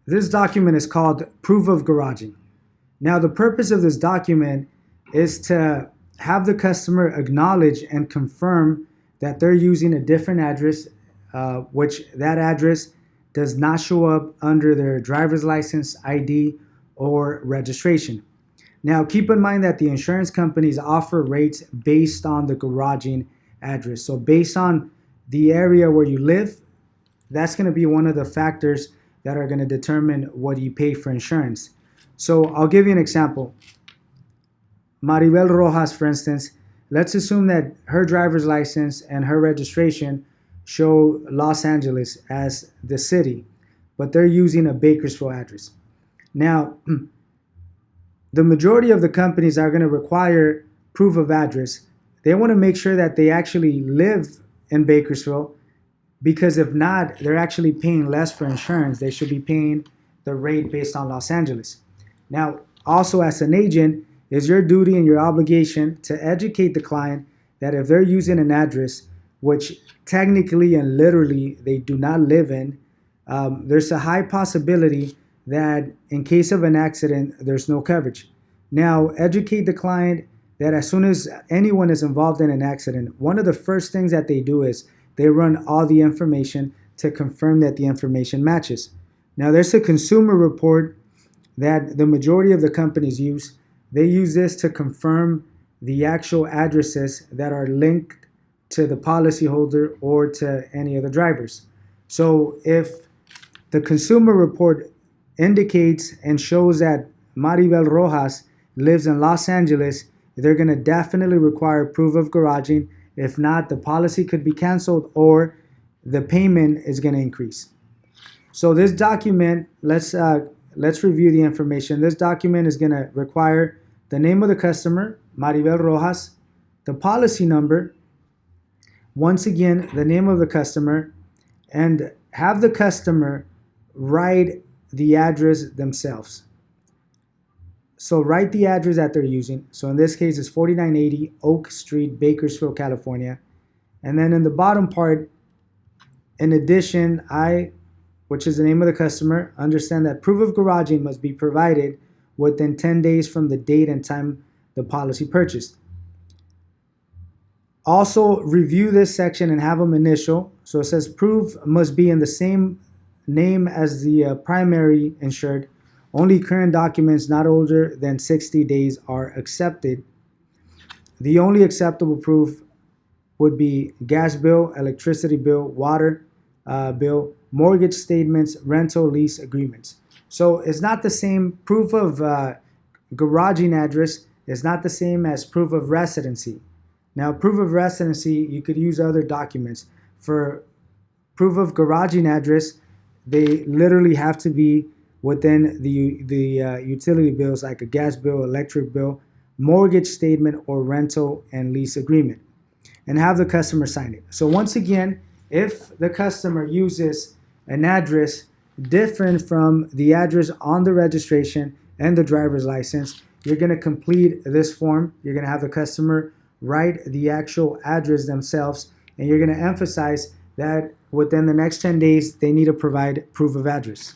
This document is called proof of garaging. Now, the purpose of this document is to have the customer acknowledge and confirm that they're using a different address, which that address does not show up under their driver's license, ID, or registration. Now, keep in mind that the insurance companies offer rates based on the garaging address. So, based on the area where you live, that's going to be one of the factors that are going to determine what you pay for insurance. So, I'll give you an example. Maribel Rojas, for instance, let's assume that her driver's license and her registration show Los Angeles as the city, but they're using a Bakersfield address. Now, the majority of the companies are going to require proof of address. They want to make sure that they actually live in Bakersfield, because if not, they're actually paying less for insurance. They should be paying the rate based on Los Angeles. Now, also as an agent, it's your duty and your obligation to educate the client that if they're using an address which technically and literally they do not live in, there's a high possibility that in case of an accident, there's no coverage. Now, educate the client that as soon as anyone is involved in an accident, one of the first things that they do is they run all the information to confirm that the information matches. Now, there's a consumer report that the majority of the companies use. They use this to confirm the actual addresses that are linked to the policyholder or to any of the drivers. So if the consumer report indicates and shows that Maribel Rojas lives in Los Angeles, they're going to definitely require proof of garaging. If not, the policy could be canceled or the payment is going to increase. So this document, let's review the information. This document is going to require the name of the customer, Maribel Rojas, the policy number, once again, the name of the customer, and have the customer write the address themselves. So write the address that they're using. So in this case, it's 4980 Oak Street, Bakersfield, California. And then in the bottom part, in addition, which is the name of the customer, understand that proof of garaging must be provided within 10 days from the date and time the policy purchased. Also, review this section and have them initial. So it says proof must be in the same name as the primary insured. Only current documents not older than 60 days are accepted. The only acceptable proof would be gas bill, electricity bill, water bill, mortgage statements, rental lease agreements. So it's not the same. Proof of garaging address is not the same as proof of residency. Now, proof of residency, you could use other documents. For proof of garaging address, they literally have to be within the utility bills like a gas bill, electric bill, mortgage statement, or rental and lease agreement, and have the customer sign it. So once again, if the customer uses an address different from the address on the registration and the driver's license, you're going to complete this form. You're going to have the customer write the actual address themselves, and you're going to emphasize that within the next 10 days, they need to provide proof of address.